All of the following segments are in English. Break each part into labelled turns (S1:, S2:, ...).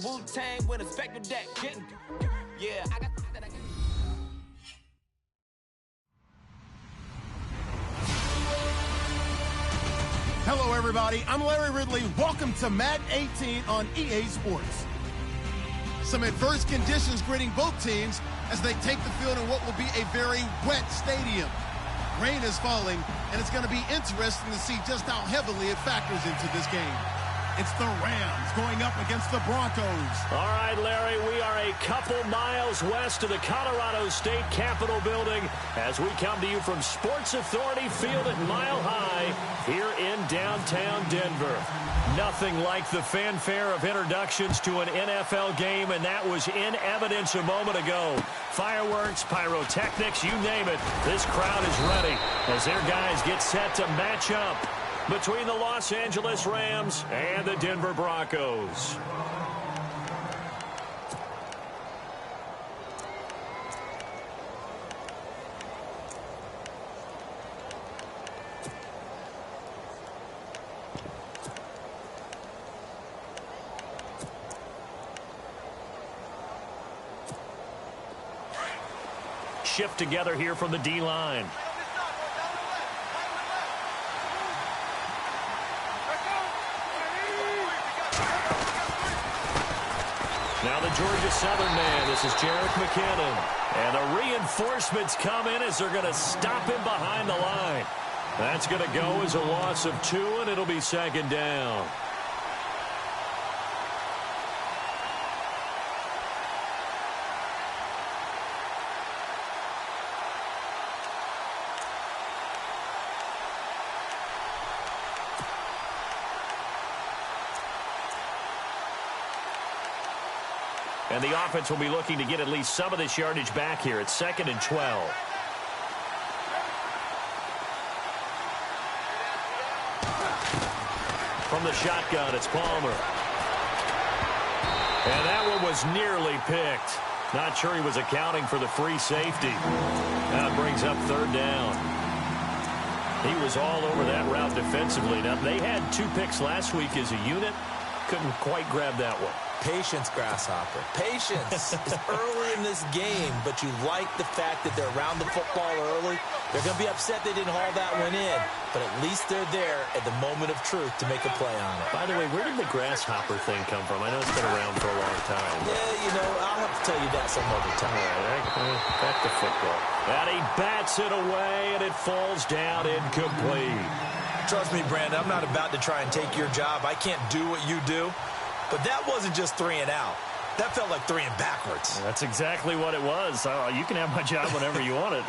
S1: Wu-Tang with a spectral deck. Yeah, I got that.
S2: Hello, everybody. I'm Larry Ridley. Welcome to Madden 18 on EA Sports. Some adverse conditions greeting both teams as they take the field in what will be a very wet stadium. Rain is falling, and it's going to be interesting to see just how heavily it factors into this game. It's the Rams going up against the Broncos.
S3: All right, Larry, we are a couple miles west of the Colorado State Capitol building as we come to you from Sports Authority Field at Mile High here in downtown Denver. Nothing like the fanfare of introductions to an NFL game, and that was in evidence a moment ago. Fireworks, pyrotechnics, you name it. This crowd is ready as their guys get set to match up between the Los Angeles Rams and the Denver Broncos. Shift together here from the D-line. Now the Georgia Southern man, this is Jerick McKinnon. And the reinforcements come in as they're going to stop him behind the line. That's going to go as a loss of 2, and it'll be second down. And the offense will be looking to get at least some of this yardage back here. It's 2nd and 12. From the shotgun, it's Palmer. And that one was nearly picked. Not sure he was accounting for the free safety. That brings up 3rd down. He was all over that route defensively. Now, they had 2 picks last week as a unit. Couldn't quite grab that one.
S4: Patience, Grasshopper. Patience is early in this game, but you like the fact that they're around the football early. They're going to be upset they didn't haul that one in, but at least they're there at the moment of truth to make a play on it.
S3: By the way, where did the Grasshopper thing come from? I know it's been around for a long time.
S4: Yeah, you know, I'll have to tell you that some other time.
S3: All right, back to football. And he bats it away, and it falls down incomplete.
S4: Trust me, Brandon, I'm not about to try and take your job. I can't do what you do. But that wasn't just 3 and out. That felt like 3 and backwards.
S3: That's exactly what it was. You can have my job whenever you want it.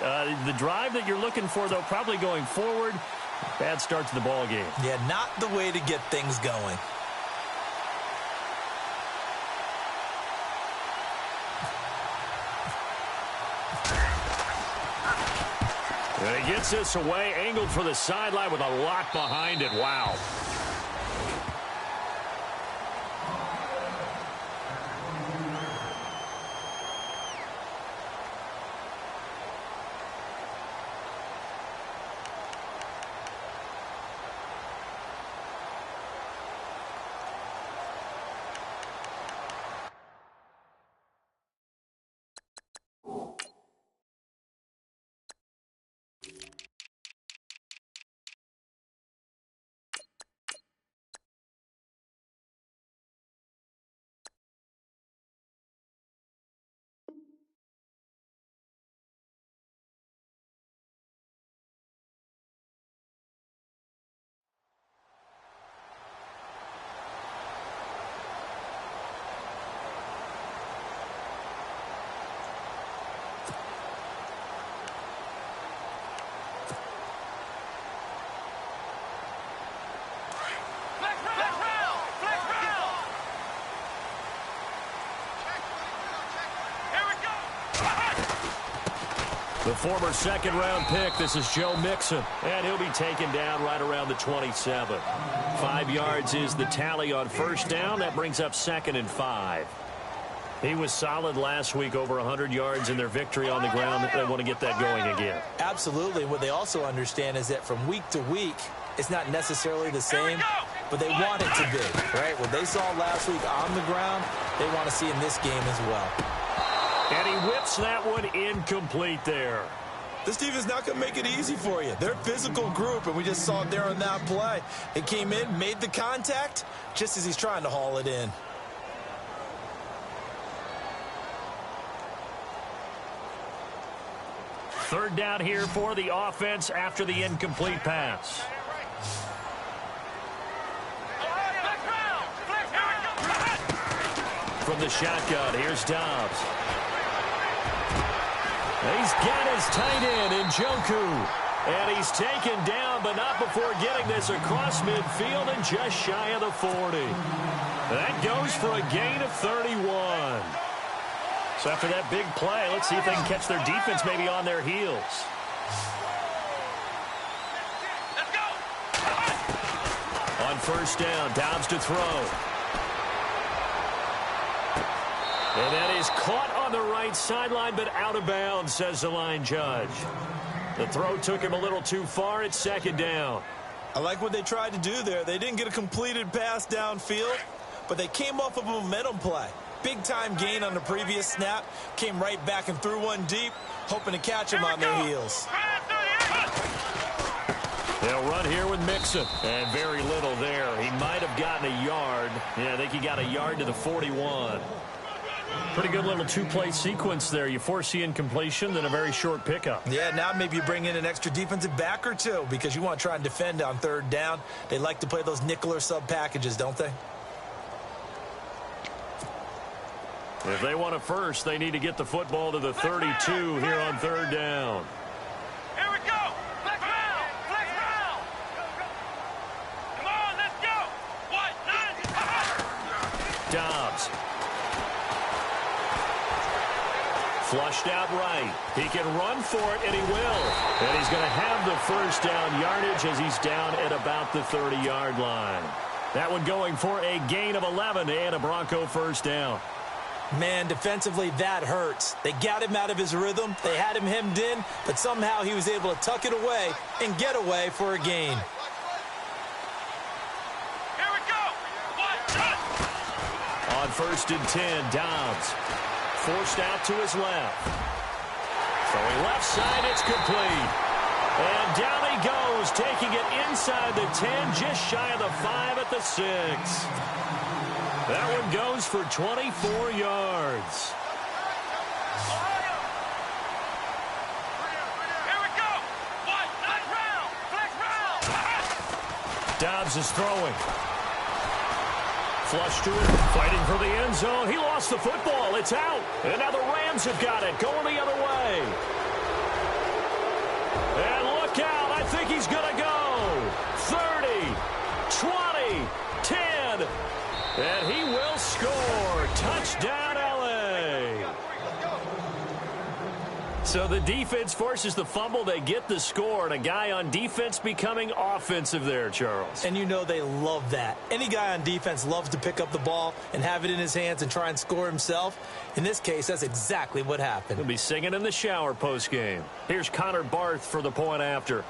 S3: The drive that you're looking for, though, probably going forward. Bad start to the ball game.
S4: Yeah, not the way to get things going.
S3: And he gets this away, angled for the sideline with a lock behind it. Wow. The former 2nd-round pick, this is Joe Mixon, and he'll be taken down right around the 27. 5 yards is the tally on 1st down. That brings up 2nd and 5. He was solid last week, over 100 yards in their victory on the ground. They want to get that going again.
S4: Absolutely. What they also understand is that from week to week, it's not necessarily the same, but they want it to be, right? What they saw last week on the ground, they want to see in this game as well.
S3: And he whips that one incomplete there.
S4: This defense is not going to make it easy for you. They're a physical group, and we just saw it there on that play. It came in, made the contact, just as he's trying to haul it in.
S3: Third down here for the offense after the incomplete pass. From the shotgun, here's Dobbs. He's got his tight end in Njoku. And he's taken down, but not before getting this across midfield and just shy of the 40. That goes for a gain of 31. So after that big play, let's see if they can catch their defense maybe on their heels.
S1: Let's go.
S3: On first down, Dobbs to throw. And that is caught on the right sideline, but out of bounds, says the line judge. The throw took him a little too far. It's second down.
S4: I like what they tried to do there. They didn't get a completed pass downfield, but they came off of a momentum play. Big-time gain on the previous snap. Came right back and threw one deep, hoping to catch him on their heels.
S3: They'll run here with Mixon. And very little there. He might have gotten a yard. Yeah, I think he got a yard to the 41. Pretty good little two-play sequence there. You force the incompletion, then a very short pickup.
S4: Yeah, now maybe you bring in an extra defensive back or two because you want to try and defend on third down. They like to play those nickel or sub packages, don't they?
S3: If they want a first, they need to get the football to the 32 here on third down.
S1: Here we go. Flex round. Flex round. Come on, let's go. What? Nine.
S3: Dobbs. Flushed out right. He can run for it, and he will. And he's going to have the first down yardage as he's down at about the 30-yard line. That one going for a gain of 11 and a Bronco first down.
S4: Man, defensively, that hurts. They got him out of his rhythm. They had him hemmed in, but somehow he was able to tuck it away and get away for a gain.
S1: Here we go. What?
S3: On first and 10, Dobbs. Forced out to his left. Throwing left side, it's complete. And down he goes, taking it inside the 10, just shy of the 5 at the 6. That one goes for 24 yards.
S1: Here we go. What? Flex round. Flex round.
S3: Dobbs is throwing. Flush to it, fighting for the end zone. He lost the football. It's out. And now the Rams have got it, going the other way. And look out. I think he's going to go. 30, 20, 10. And he will score. Touchdown, L.A. So the defense forces the fumble. They get the score. And a guy on defense becoming offensive there, Charles.
S4: And you know they love that. Any guy on defense loves to pick up the ball and have it in his hands and try and score himself. In this case, that's exactly what happened.
S3: He'll be singing in the shower postgame. Here's Connor Barth for the point after.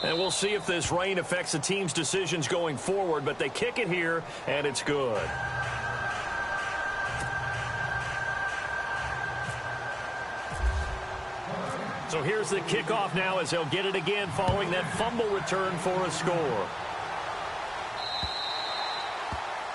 S3: And we'll see if this rain affects the team's decisions going forward, but they kick it here, and it's good. So here's the kickoff now as they'll get it again following that fumble return for a score.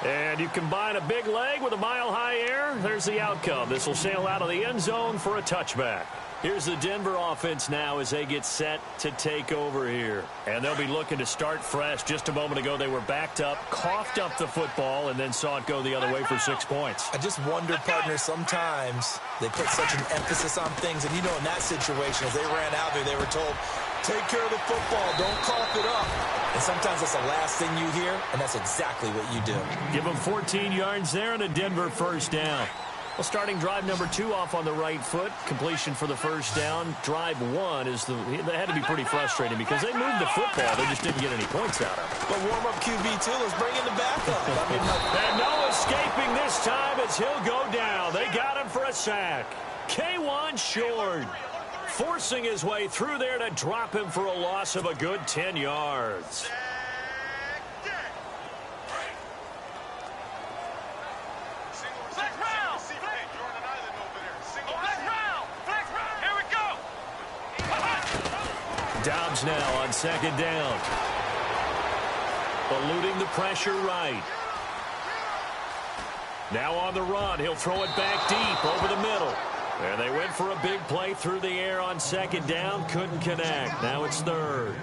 S3: And you combine a big leg with a mile-high air, there's the outcome. This will sail out of the end zone for a touchback. Here's the Denver offense now as they get set to take over here. And they'll be looking to start fresh. Just a moment ago, they were backed up, coughed up the football, and then saw it go the other way for 6 points.
S4: I just wonder, partner, sometimes they put such an emphasis on things. And, you know, in that situation, as they ran out there, they were told, take care of the football, don't cough it up. And sometimes that's the last thing you hear, and that's exactly what you do.
S3: Give them 14 yards there and a Denver first down. Well, starting drive number 2 off on the right foot. Completion for the first down. Drive 1 is they had to be pretty frustrating because they moved the football. They just didn't get any points out of it.
S4: But warm-up QB2, let's bring in the backup.
S3: And no escaping this time as he'll go down. They got him for a sack. K1 short. forcing his way through there to drop him for a loss of a good 10 yards. Dobbs now on second down. Eluding the pressure right. Now on the run, he'll throw it back deep over the middle. And they went for a big play through the air on second down. Couldn't connect. Now it's third.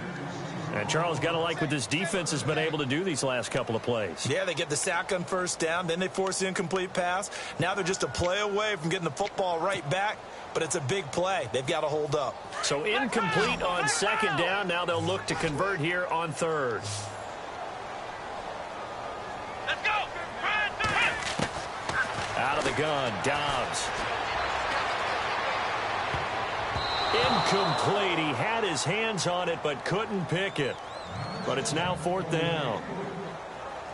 S3: And Charles, got to like what this defense has been able to do these last couple of plays.
S4: Yeah, they get the sack on first down. Then they force the incomplete pass. Now they're just a play away from getting the football right back. But it's a big play. They've got to hold up.
S3: So incomplete on second down. Now they'll look to convert here on third.
S1: Let's go.
S3: Out of the gun, Dobbs. Incomplete. He had his hands on it but couldn't pick it. But it's now fourth down.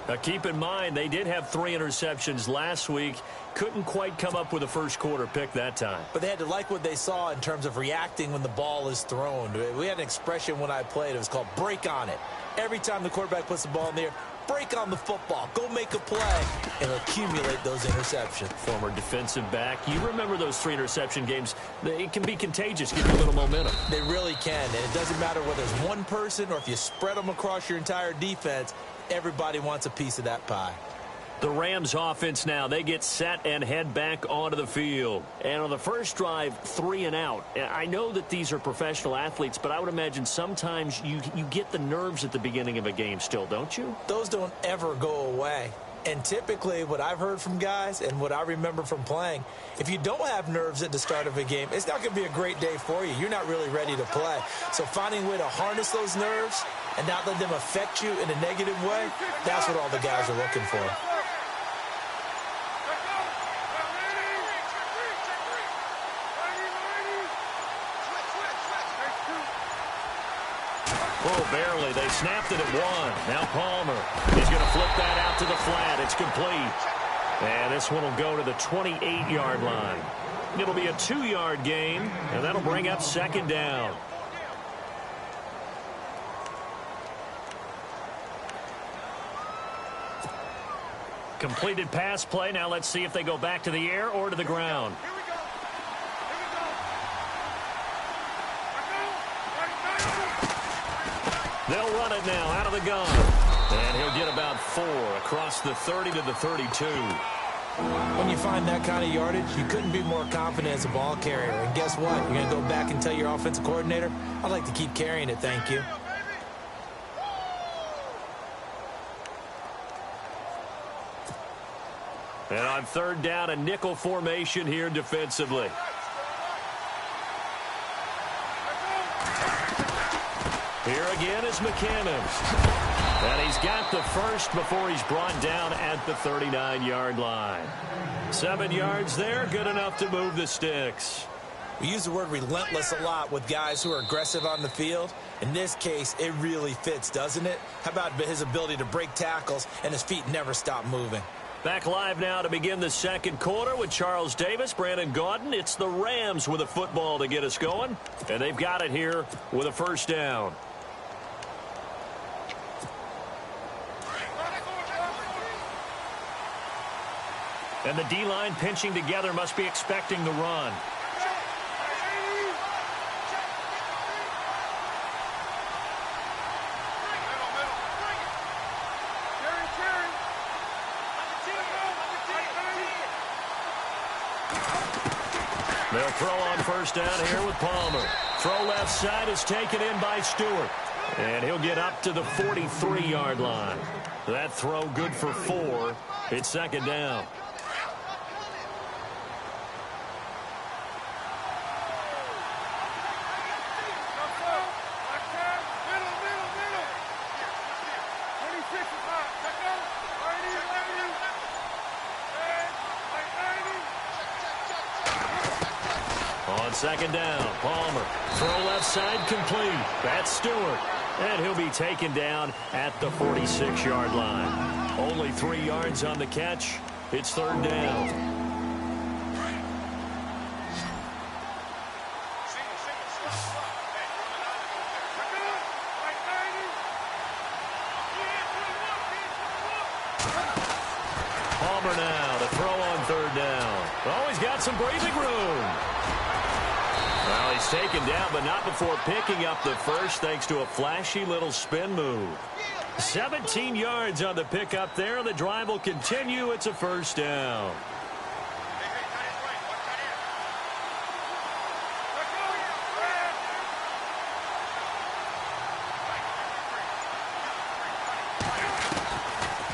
S3: Now keep in mind, they did have 3 interceptions last week. Couldn't quite come up with a first quarter pick that time.
S4: But they had to like what they saw in terms of reacting when the ball is thrown. We had an expression when I played. It was called break on it. Every time the quarterback puts the ball in the air, break on the football. Go make a play and accumulate those interceptions.
S3: Former defensive back. You remember those 3 interception games. It can be contagious, give you a little momentum.
S4: They really can. And it doesn't matter whether it's one person or if you spread them across your entire defense. Everybody wants a piece of that pie.
S3: The Rams offense now, they get set and head back onto the field. And on the first drive, 3 and out. I know that these are professional athletes, but I would imagine sometimes you get the nerves at the beginning of a game still, don't you?
S4: Those don't ever go away. And typically what I've heard from guys and what I remember from playing, if you don't have nerves at the start of a game, it's not going to be a great day for you. You're not really ready to play. So finding a way to harness those nerves and not let them affect you in a negative way, that's what all the guys are looking for.
S3: Oh, barely. They snapped it at 1. Now Palmer. He's going to flip that out to the flat. It's complete. And this one will go to the 28-yard line. It'll be a 2-yard gain, and that'll bring up second down. Completed pass play. Now let's see if they go back to the air or to the ground. They'll run it now out of the gun. And he'll get about 4 across the 30 to the 32.
S4: When you find that kind of yardage, you couldn't be more confident as a ball carrier. And guess what? You're going to go back and tell your offensive coordinator, I'd like to keep carrying it, thank you.
S3: And on third down, a nickel formation here defensively. Here again is McKinnon. And he's got the first before he's brought down at the 39-yard line. 7 yards there, good enough to move the sticks.
S4: We use the word relentless a lot with guys who are aggressive on the field. In this case, it really fits, doesn't it? How about his ability to break tackles and his feet never stop moving?
S3: Back live now to begin the second quarter with Charles Davis, Brandon Gaudin. It's the Rams with a football to get us going. And they've got it here with a first down. And the D-line pinching together must be expecting the run. They'll throw on first down here with Palmer. Throw left side is taken in by Stewart. And he'll get up to the 43-yard line. That throw good for 4. It's second down. On second down, Palmer. Throw left side complete. That's Stewart. And he'll be taken down at the 46-yard line. Only 3 yards on the catch. It's third down. Palmer now to throw on third down. Oh, he's got some breathing room. Well, he's taken down, but not before picking up the first thanks to a flashy little spin move. 17 yards on the pickup there. The drive will continue. It's a first down.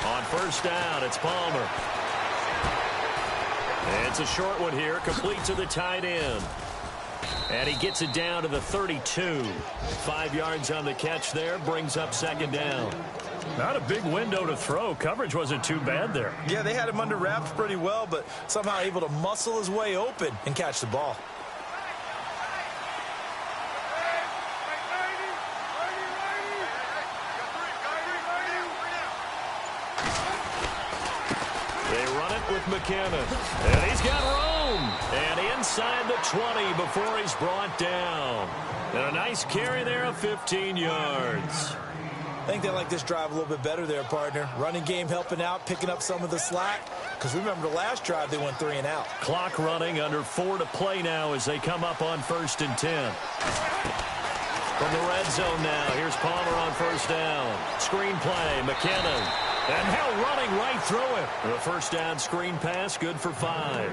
S3: On first down, it's Palmer. It's a short one here, complete to the tight end. And he gets it down to the 32. 5 yards on the catch there, brings up second down. Not a big window to throw. Coverage wasn't too bad there.
S4: Yeah, they had him under wraps pretty well, but somehow able to muscle his way open and catch the ball.
S3: They run it with McKinnon. And he's got room. And inside the 20 before he's brought down. And a nice carry there of 15 yards.
S4: I think they like this drive a little bit better there, partner. Running game helping out, picking up some of the slack. Because remember the last drive, they went 3 and out.
S3: Clock running, under 4 to play now as they come up on 1st and 10. From the red zone now, here's Palmer on first down. Screen play, McKinnon. And now running right through it. The first down screen pass, good for 5.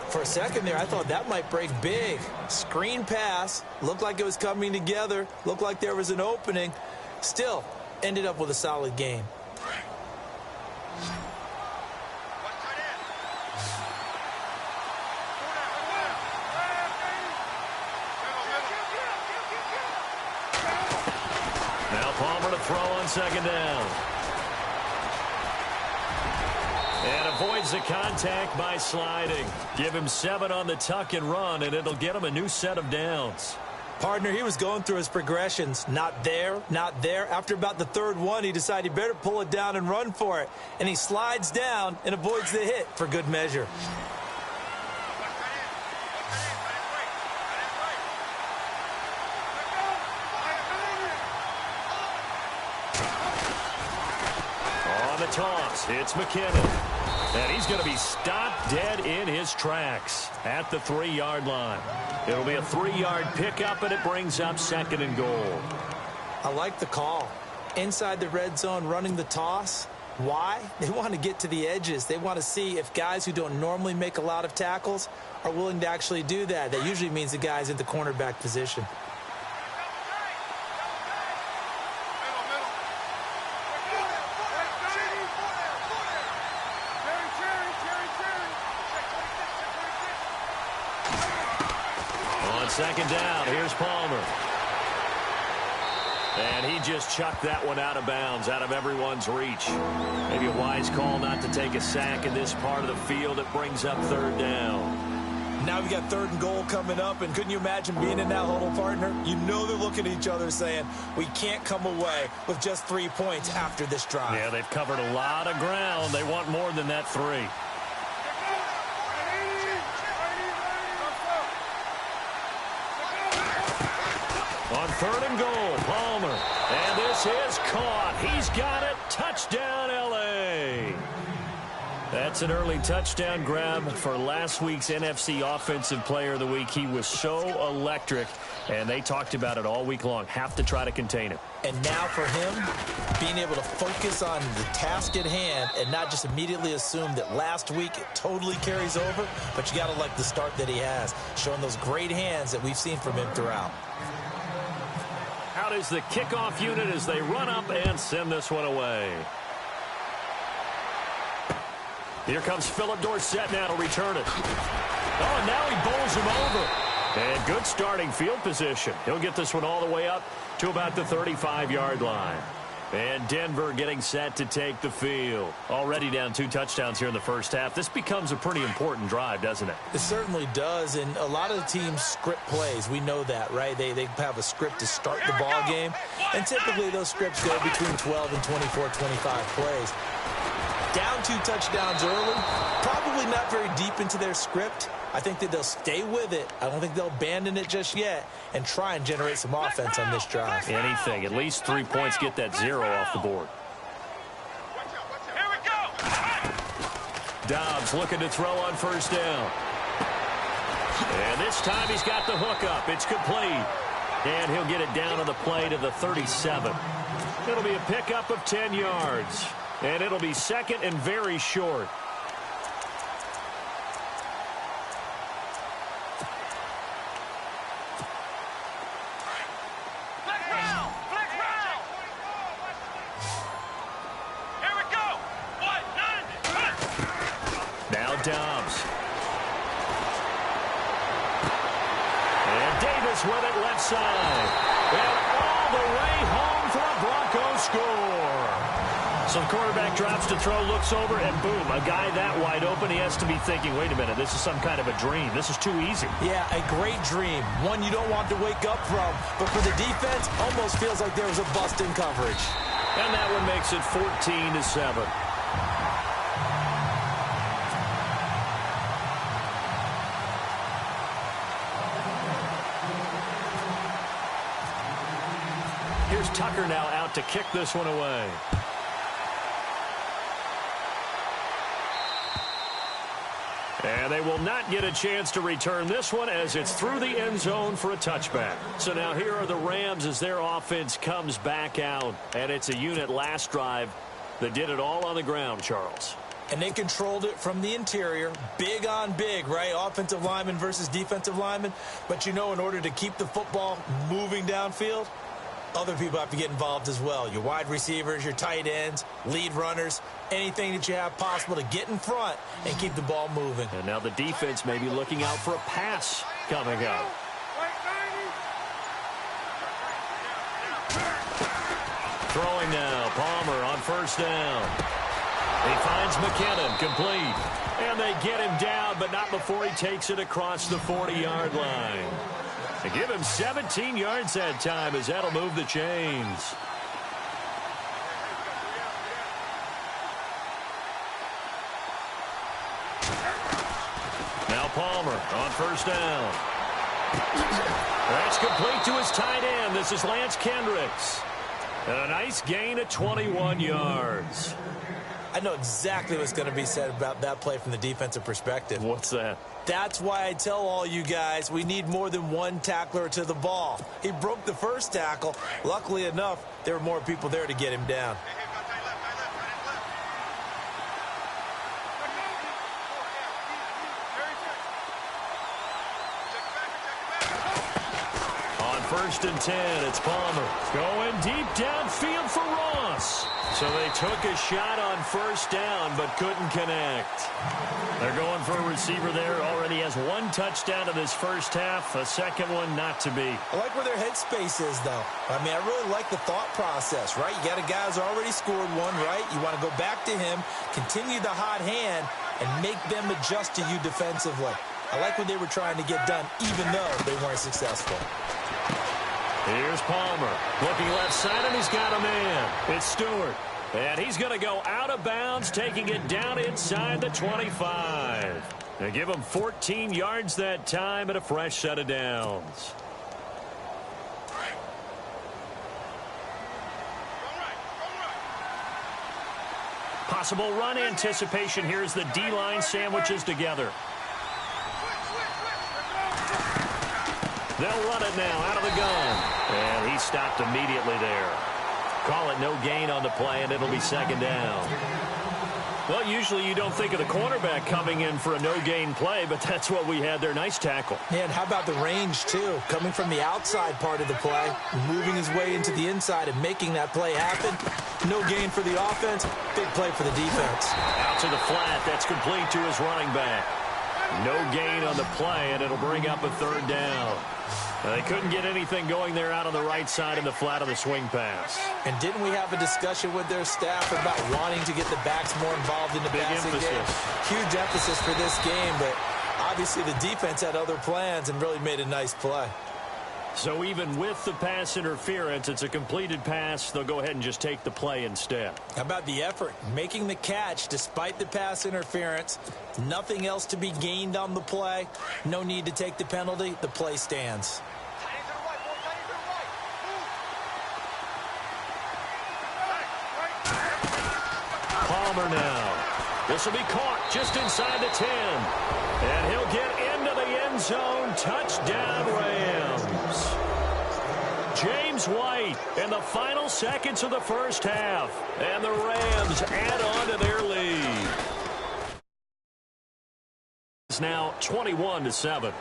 S4: For a second there, I thought that might break big. Screen pass, looked like it was coming together, looked like there was an opening. Still, ended up with a solid game.
S3: Now Palmer to throw on second down. And avoids the contact by sliding. Give him 7 on the tuck and run, and it'll get him a new set of downs.
S4: Partner, he was going through his progressions. Not there, not there. After about the 3rd one, he decided he better pull it down and run for it. And he slides down and avoids the hit for good measure.
S3: On the toss, it's McKinnon. And he's going to be stopped dead in his tracks at the 3-yard line. It'll be a 3-yard pickup, and it brings up 2nd and goal.
S4: I like the call. Inside the red zone, running the toss. Why? They want to get to the edges. They want to see if guys who don't normally make a lot of tackles are willing to actually do that. That usually means the guy's in the cornerback position.
S3: Second down, here's Palmer. And he just chucked that one out of bounds, out of everyone's reach. Maybe a wise call not to take a sack in this part of the field. It brings up 3rd down.
S4: Now we got 3rd and goal coming up, and couldn't you imagine being in that huddle, partner? You know they're looking at each other saying, we can't come away with just 3 points after this drive.
S3: Yeah, they've covered a lot of ground. They want more than that 3. On 3rd and goal, Palmer. And this is caught. He's got it. Touchdown, L.A. That's an early touchdown grab for last week's NFC Offensive Player of the Week. He was so electric, and they talked about it all week long. Have to try to contain him.
S4: And now for him, being able to focus on the task at hand and not just immediately assume that last week it totally carries over, but you got to like the start that he has, showing those great hands that we've seen from him throughout.
S3: Out is the kickoff unit as they run up and send this one away. Here comes Philip Dorsett now to return it. Oh, and now he bowls him over. And good starting field position. He'll get this one all the way up to about the 35-yard line. And Denver getting set to take the field. Already down 2 touchdowns here in the first half. This becomes a pretty important drive, doesn't it?
S4: It certainly does, and a lot of the teams script plays. We know that, right? They have a script to start the ball game, and typically those scripts go between 12 and 24, 25 plays. Down 2 touchdowns early, probably not very deep into their script. I think that they'll stay with it. I don't think they'll abandon it just yet and try and generate some offense on this drive.
S3: Anything. At least 3 points, get that 0 off the board. Dobbs looking to throw on first down. And this time he's got the hook up. It's complete. And he'll get it down on the play to the 37. It'll be a pickup of 10 yards. And it'll be second and very short. Dobbs. And Davis with it left side. And all the way home for a Broncos score. So the quarterback drops to throw, looks over, and boom, a guy that wide open, he has to be thinking, wait a minute, this is some kind of a dream. This is too easy.
S4: Yeah, a great dream. One you don't want to wake up from. But for the defense, almost feels like there was a bust in coverage.
S3: And that one makes it 14-7. Here's Tucker now out to kick this one away. And they will not get a chance to return this one as it's through the end zone for a touchback. So now here are the Rams as their offense comes back out. And it's a unit last drive that did it all on the ground, Charles.
S4: And they controlled it from the interior. Big on big, right? Offensive lineman versus defensive lineman. But you know, in order to keep the football moving downfield, other people have to get involved as well. Your wide receivers, your tight ends, lead runners, anything that you have possible to get in front and keep the ball moving.
S3: And now the defense may be looking out for a pass coming up. Throwing now, Palmer on first down. He finds McKinnon, complete. And they get him down, but not before he takes it across the 40-yard line. They give him 17 yards that time as that'll move the chains. Now Palmer on first down. That's complete to his tight end. This is Lance Kendricks. And a nice gain of 21 yards.
S4: I know exactly what's going to be said about that play from the defensive perspective.
S3: What's that?
S4: That's why I tell all you guys we need more than one tackler to the ball. He broke the first tackle. Luckily enough, there were more people there to get him down.
S3: On first and 10, it's Palmer. Going deep downfield for Ross. So they took a shot on first down, but couldn't connect. They're going for a receiver there. Already has one touchdown in this first half. A second one not to be.
S4: I like where their headspace is, though. I mean, I really like the thought process, right? You got a guy who's already scored one, right? You want to go back to him, continue the hot hand, and make them adjust to you defensively. I like what they were trying to get done, even though they weren't successful.
S3: Here's Palmer. Looking left side, and he's got a man. It's Stewart. And he's going to go out of bounds, taking it down inside the 25. They give him 14 yards that time and a fresh set of downs. Possible run anticipation. Here's the D-line sandwiches together. They'll run it now out of the gun. And he stopped immediately there. Call it no gain on the play, and it'll be second down. Well, usually you don't think of the cornerback coming in for a no-gain play, but that's what we had there. Nice tackle.
S4: Yeah, and how about the range, too? Coming from the outside part of the play, moving his way into the inside and making that play happen. No gain for the offense, big play for the defense.
S3: Out to the flat. That's complete to his running back. No gain on the play, and it'll bring up a third down. They couldn't get anything going there out on the right side in the flat of the swing pass.
S4: And didn't we have a discussion with their staff about wanting to get the backs more involved in the passing game? Huge emphasis for this game, but obviously the defense had other plans and really made a nice play.
S3: So even with the pass interference, it's a completed pass. They'll go ahead and just take the play instead.
S4: How about the effort? Making the catch despite the pass interference. Nothing else to be gained on the play. No need to take the penalty. The play stands.
S3: Palmer now. This will be caught just inside the 10. And he'll get into the end zone. Touchdown, Rams. James White in the final seconds of the first half. And the Rams add on to their lead. It's now 21-7.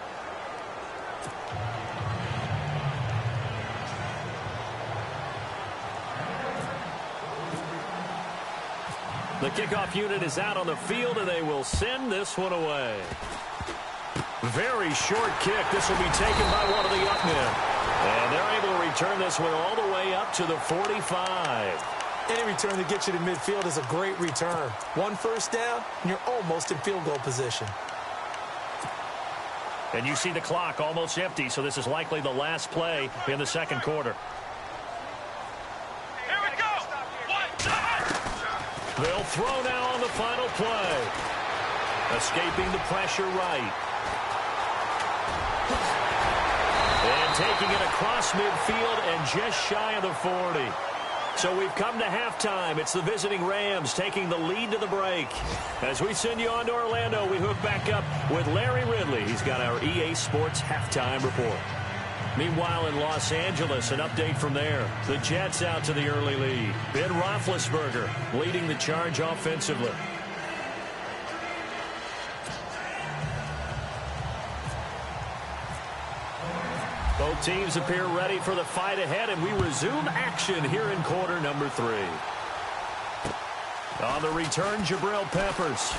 S3: The kickoff unit is out on the field, and they will send this one away. Very short kick. This will be taken by one of the up men. And they're able to return this one all the way up to the 45.
S4: Any return that gets you to midfield is a great return. One first down, and you're almost in field goal position.
S3: And you see the clock almost empty, so this is likely the last play in the second quarter.
S1: Here we go.
S3: They'll throw now on the final play. Escaping the pressure right. And taking it across midfield and just shy of the 40. So we've come to halftime. It's the visiting Rams taking the lead to the break. As we send you on to Orlando, we hook back up with Larry Ridley. He's got our EA Sports halftime report. Meanwhile, in Los Angeles, an update from there. The Jets out to the early lead. Ben Roethlisberger leading the charge offensively. Both teams appear ready for the fight ahead, and we resume action here in quarter number 3. On the return, Jabril Peppers.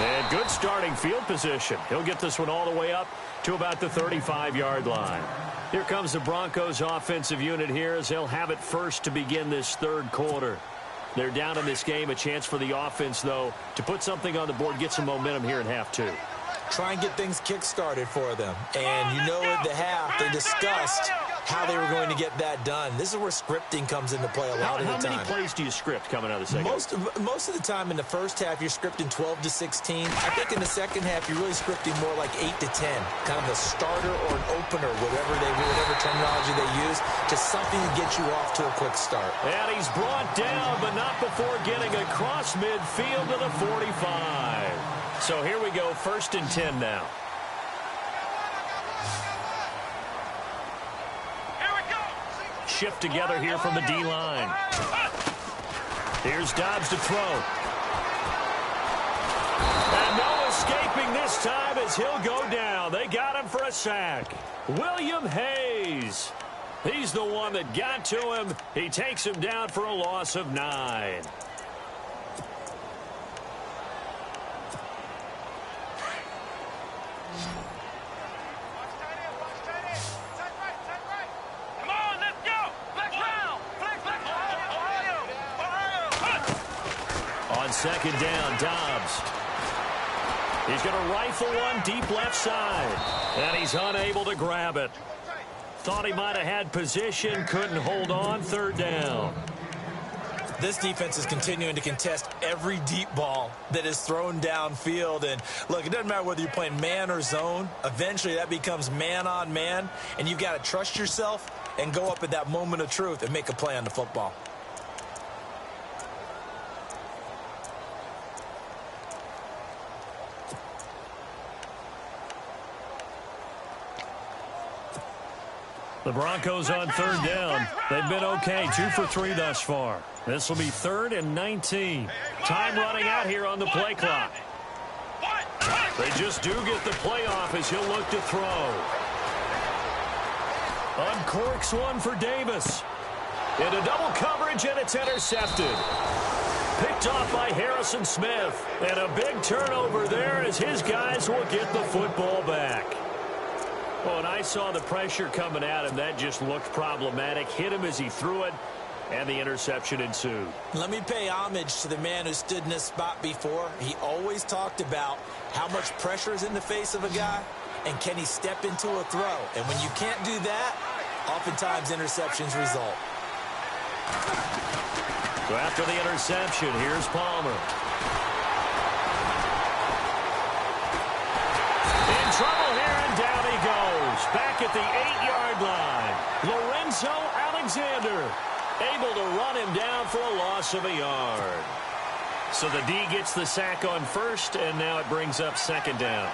S3: And good starting field position. He'll get this one all the way up to about the 35-yard line. Here comes the Broncos offensive unit here as they'll have it first to begin this third quarter. They're down in this game. A chance for the offense, though, to put something on the board, get some momentum here in half 2.
S4: Try and get things kick-started for them. And you know at the half, they discussed how they were going to get that done. This is where scripting comes into play a lot of the time.
S3: How many plays do you script coming out of the second?
S4: Most of the time in the first half, you're scripting 12 to 16. I think in the second half, you're really scripting more like 8 to 10. Kind of a starter or an opener, whatever terminology they use, just something to get you off to a quick start.
S3: And he's brought down, but not before getting across midfield to the 45. So here we go, 1st and 10 now.
S1: Here we go.
S3: Shift together here from the D-line. Here's Dobbs to throw. And no escaping this time as he'll go down. They got him for a sack. William Hayes. He's the one that got to him. He takes him down for a loss of 9. On second down, Dobbs. He's going to rifle one deep left side. And he's unable to grab it. Thought he might have had position, couldn't hold on, 3rd down.
S4: This defense is continuing to contest every deep ball that is thrown downfield. And look, it doesn't matter whether you're playing man or zone. Eventually that becomes man on man. And you've got to trust yourself and go up at that moment of truth and make a play on the football.
S3: The Broncos on 3rd down. They've been okay, 2 for 3 thus far. This will be 3rd and 19. Time running out here on the play clock. They just do get the play off as he'll look to throw. Uncorks one for Davis. Into double coverage, and it's intercepted. Picked off by Harrison Smith. And a big turnover there as his guys will get the football back. Well, and I saw the pressure coming at him. That just looked problematic. Hit him as he threw it, and the interception ensued.
S4: Let me pay homage to the man who stood in this spot before. He always talked about how much pressure is in the face of a guy, and can he step into a throw. And when you can't do that, oftentimes interceptions result.
S3: So after the interception, here's Palmer. In trouble here, and down he goes. Back at the 8-yard line. Lorenzo Alexander. able to run him down for a loss of a yard. So the D gets the sack on first, and now it brings up second down.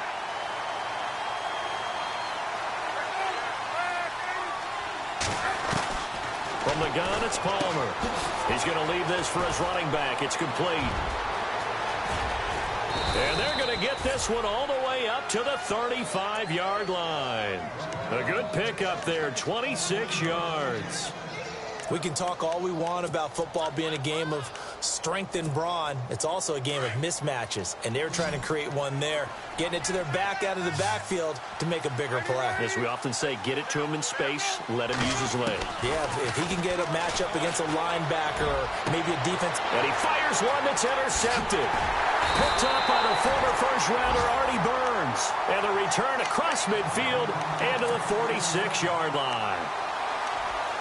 S3: From the gun, it's Palmer. He's going to leave this for his running back. It's complete. And they're going to get this one all the way up to the 35-yard line. A good pickup there, 26 yards.
S4: We can talk all we want about football being a game of strength and brawn. It's also a game of mismatches, and they're trying to create one there, getting it to their back out of the backfield to make a bigger play.
S3: As we often say, get it to him in space, let him use his leg.
S4: Yeah, if he can get a matchup against a linebacker or maybe a defense.
S3: And he fires one that's intercepted. Picked up by the former first-rounder Artie Burns. And the return across midfield and to the 46-yard line.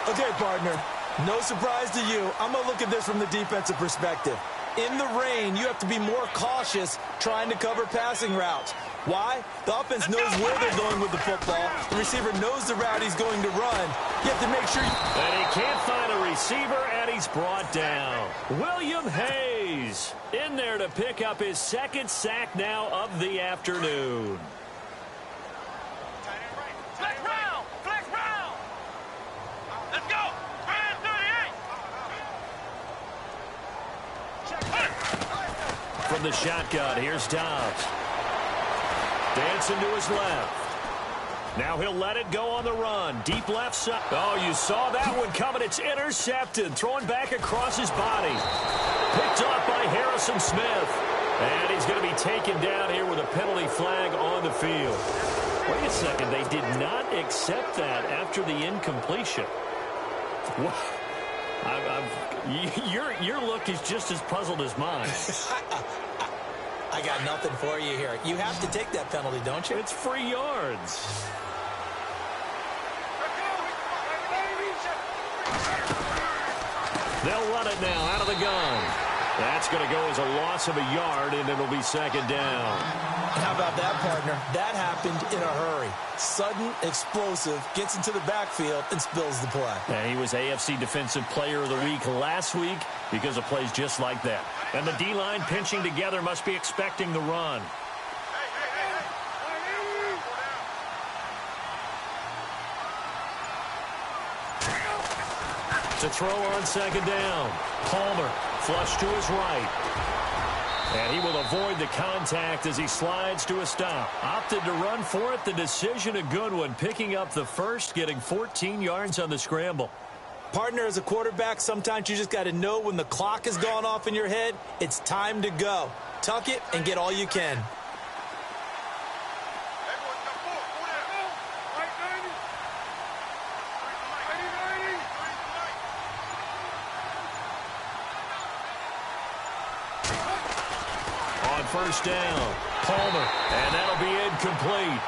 S4: Okay, partner, no surprise to you. I'm going to look at this from the defensive perspective. In the rain, you have to be more cautious trying to cover passing routes. Why? The offense knows where they're going with the football. The receiver knows the route he's going to run. You have to make sure.
S3: And he can't find a receiver, and he's brought down. William Hayes in there to pick up his second sack now of the afternoon.
S1: Flex round! Flex round! Let's go! Brand 38!
S3: From the shotgun, here's Dobbs. Dancing to his left. Now he'll let it go on the run. Deep left side. Oh, you saw that one coming. It's intercepted. Throwing back across his body. Picked off by Harrison Smith. And he's going to be taken down here with a penalty flag on the field. Wait a second. They did not accept that after the incompletion. What? Your look is just as puzzled as mine.
S4: I got nothing for you here. You have to take that penalty, don't you?
S3: It's free yards. They'll run it now out of the gun. That's going to go as a loss of a yard, and it'll be second down.
S4: How about that, partner? That happened in a hurry. Sudden, explosive, gets into the backfield, and spills the play.
S3: And he was AFC Defensive Player of the Week last week because of plays just like that. And the D-line pinching together must be expecting the run. To throw on second down. Palmer flush to his right. And he will avoid the contact as he slides to a stop. Opted to run for it. The decision a good one. Picking up the first, getting 14 yards on the scramble.
S4: Partner, as a quarterback, sometimes you just got to know when the clock has gone off in your head, it's time to go. Tuck it and get all you can.
S3: On first down, Palmer, and that'll be incomplete.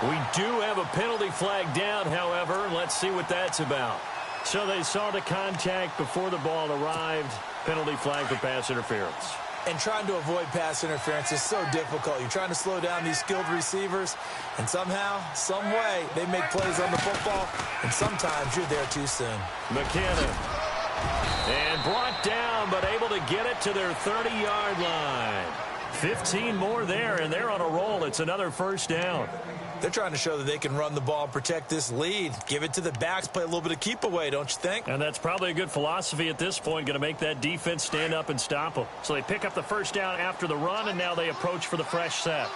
S3: We do have a penalty flag down, however. Let's see what that's about. So they saw the contact before the ball arrived. Penalty flag for pass interference.
S4: And trying to avoid pass interference is so difficult. You're trying to slow down these skilled receivers, and somehow, some way, they make plays on the football, and sometimes you're there too soon.
S3: McKinnon. And brought down, but able to get it to their 30-yard line. 15 more there, and they're on a roll. It's another first down.
S4: They're trying to show that they can run the ball and protect this lead. Give it to the backs, play a little bit of keep away, don't you think?
S3: And that's probably a good philosophy at this point, going to make that defense stand up and stop them. So they pick up the first down after the run, and now they approach for the fresh set.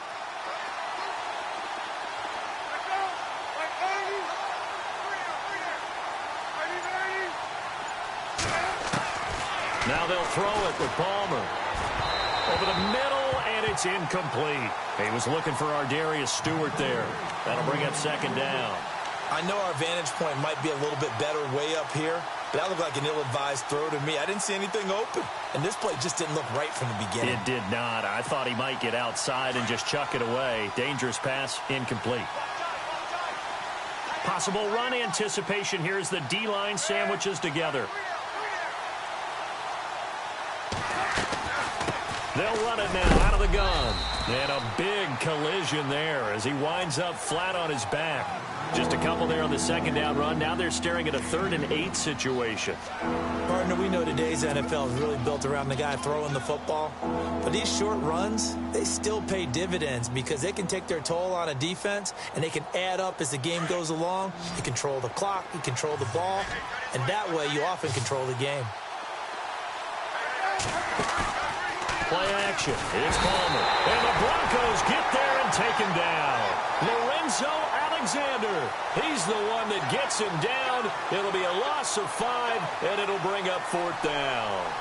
S3: Now they'll throw it with Palmer. Over the middle, and it's incomplete. He was looking for Ardarius Stewart there. That'll bring up second down.
S4: I know our vantage point might be a little bit better way up here, but that looked like an ill-advised throw to me. I didn't see anything open, and this play just didn't look right from the beginning.
S3: It did not. I thought he might get outside and just chuck it away. Dangerous pass, incomplete. Possible run anticipation. Here's the D-line sandwiches together. They'll run it now out of the gun. And a big collision there as he winds up flat on his back. Just a couple there on the second down run. Now they're staring at a 3rd and 8 situation.
S4: Partner, we know today's NFL is really built around the guy throwing the football. But these short runs, they still pay dividends because they can take their toll on a defense and they can add up as the game goes along. You control the clock, you control the ball, and that way you often control the game.
S3: Play action. It's Palmer. And the Broncos get there and take him down. Lorenzo Alexander. He's the one that gets him down. It'll be a loss of 5, and it'll bring up 4th down.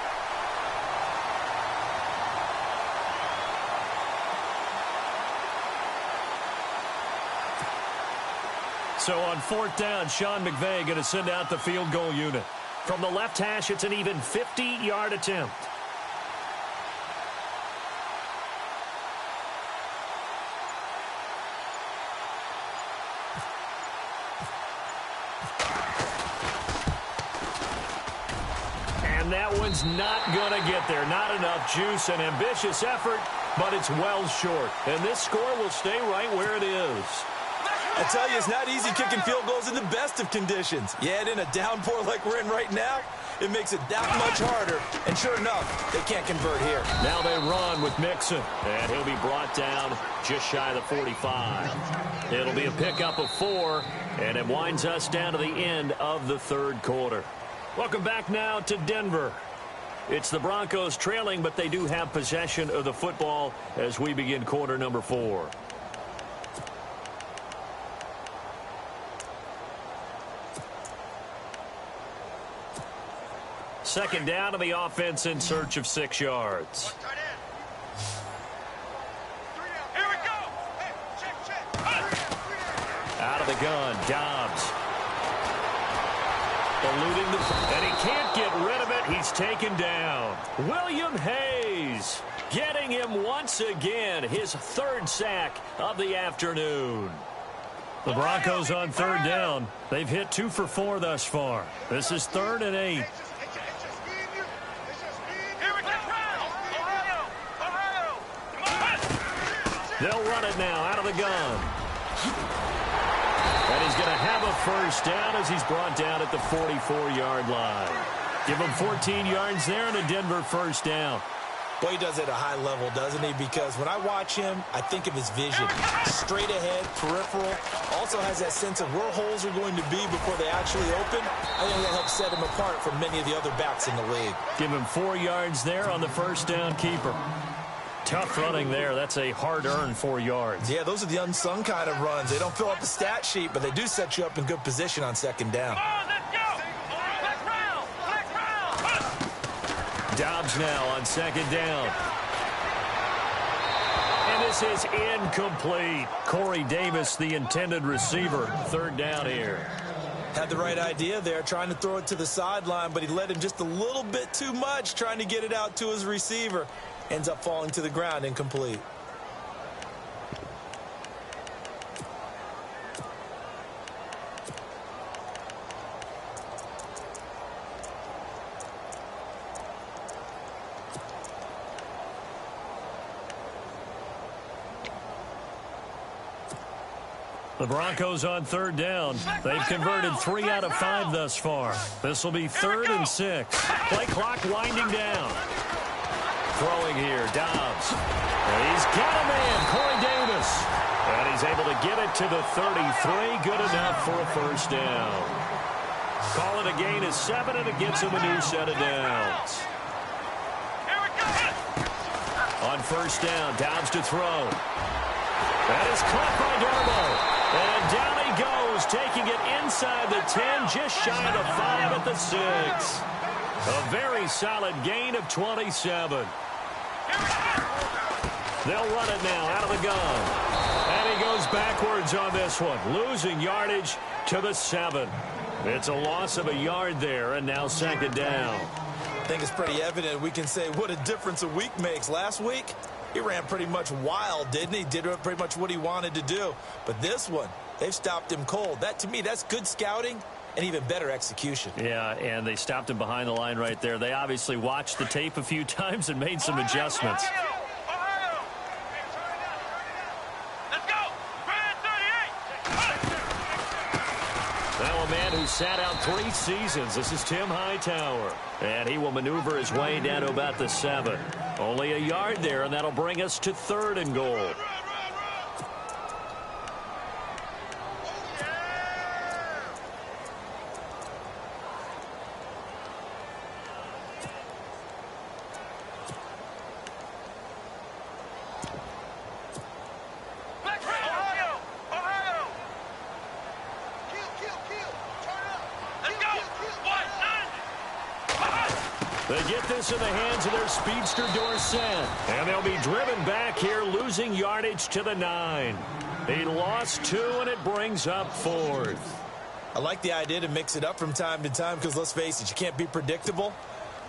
S3: So on 4th down, Sean McVay going to send out the field goal unit. From the left hash, it's an even 50-yard attempt. And that one's not going to get there. Not enough juice. An ambitious effort, but it's well short. And this score will stay right where it is.
S4: I tell you, it's not easy kicking field goals in the best of conditions. Yet in a downpour like we're in right now, it makes it that much harder. And sure enough, they can't convert here.
S3: Now they run with Mixon. And he'll be brought down just shy of the 45. It'll be a pickup of 4. And it winds us down to the end of the 3rd quarter. Welcome back now to Denver. It's the Broncos trailing, but they do have possession of the football as we begin quarter number 4. Second down to the offense in search of 6 yards.
S1: Here we go. Hey, check.
S3: Out of the gun, Dobbs. Eluding the... And he can't get rid of it. He's taken down. William Hayes getting him once again. His 3rd sack of the afternoon. The Broncos on 3rd down. They've hit 2 for 4 thus far. This is 3rd and 8. They'll run it now out of the gun. And he's going to have a first down as he's brought down at the 44-yard line. Give him 14 yards there and a Denver first down.
S4: Boy, he does it at a high level, doesn't he? Because when I watch him, I think of his vision. Straight ahead, peripheral. Also has that sense of where holes are going to be before they actually open. I think that helps set him apart from many of the other backs in the league.
S3: Give him 4 yards there on the first down keeper. Tough running there. That's a hard-earned 4 yards.
S4: Yeah, those are the unsung kind of runs. They don't fill up the stat sheet, but they do set you up in good position on second down.
S3: Dobbs now on second down. And this is incomplete. Corey Davis, the intended receiver. 3rd down here.
S4: Had the right idea there, trying to throw it to the sideline, but he let him just a little bit too much, trying to get it out to his receiver. Ends up falling to the ground, incomplete.
S3: The Broncos on 3rd down. They've converted 3 out of 5 thus far. This will be 3rd and 6. Play clock winding down. Throwing here, Dobbs. He's got a man, Corey Davis. And he's able to get it to the 33. Good enough for a first down. Call it a gain of 7, and it gets him a new set of downs. On first down, Dobbs to throw. That is caught by Darbo. And down he goes, taking it inside the 10, just shy of the 5 at the 6. A very solid gain of 27. They'll run it now out of the gun. And he goes backwards on this one, losing yardage to the 7. It's a loss of a yard there, and now second down.
S4: I think it's pretty evident. We can say what a difference a week makes. Last week, he ran pretty much wild, didn't he? Did pretty much what he wanted to do. But this one, they've stopped him cold. That, to me, that's good scouting and even better execution.
S3: Yeah, and they stopped him behind the line right there. They obviously watched the tape a few times and made some adjustments. who sat out 3 seasons. This is Tim Hightower. And he will maneuver his way down to about the 7. Only a yard there, and that'll bring us to 3rd and goal. They get this in the hands of their speedster Dorsett. And they'll be driven back here, losing yardage to the 9. He lost 2, and it brings up 4th.
S4: I like the idea to mix it up from time to time because, let's face it, you can't be predictable.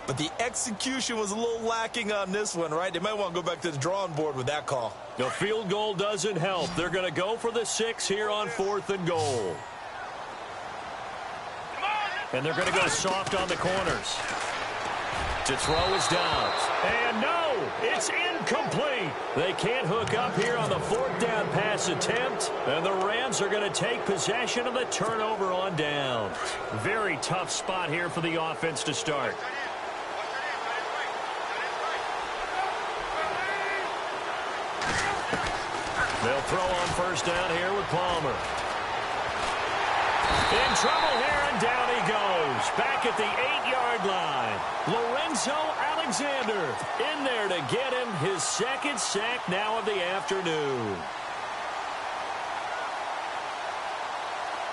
S4: But the execution was a little lacking on this one, right? They might want to go back to the drawing board with that call.
S3: The field goal doesn't help. They're going to go for the 6 here on 4th and goal. And they're going to go soft on the corners. To throw is down. And no, it's incomplete. They can't hook up here on the 4th down pass attempt. And the Rams are going to take possession of the turnover on down. Very tough spot here for the offense to start. They'll throw on 1st down here with Palmer. In trouble here, and down he goes. Back at the 8-yard line. Lorenzo Alexander in there to get him his 2nd sack now of the afternoon.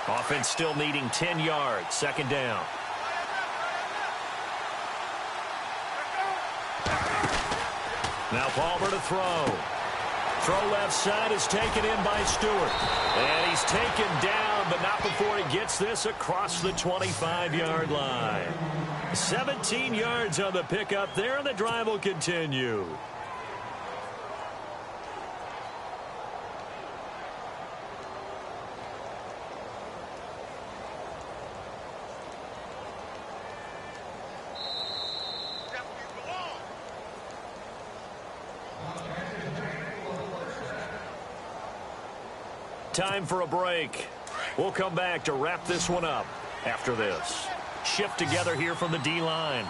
S3: Offense still needing 10 yards. 2nd down. Now Palmer to throw. Throw left side is taken in by Stewart. And he's taken down, but not before he gets this across the 25-yard line. 17 yards on the pickup there, and the drive will continue. Time for a break. We'll come back to wrap this one up after this. Shift together here from the D-line.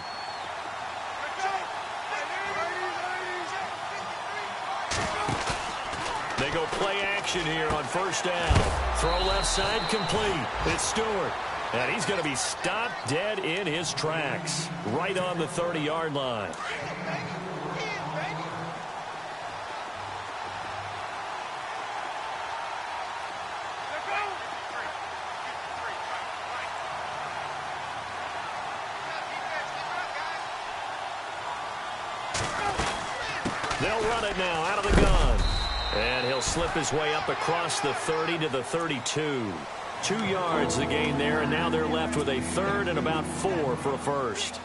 S3: They go play action here on 1st down. Throw left side complete. It's Stewart. And he's going to be stopped dead in his tracks. Right on the 30-yard line. They'll run it now out of the gun. And he'll slip his way up across the 30 to the 32. 2 yards the gain there, and now they're left with a 3rd and about 4 for a 1st.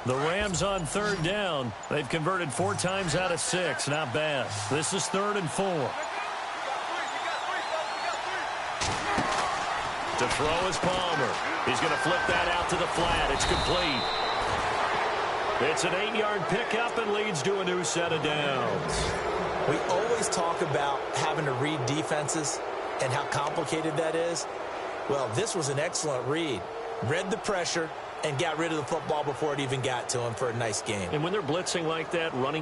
S3: The Rams on 3rd down. They've converted 4 times out of 6. Not bad. This is 3rd and 4. To throw is Palmer. He's going to flip that out to the flat. It's complete. It's an 8-yard pickup and leads to a new set of downs.
S4: We always talk about having to read defenses and how complicated that is. Well, this was an excellent read. Read the pressure and got rid of the football before it even got to him for a nice game.
S3: And when they're blitzing like that, running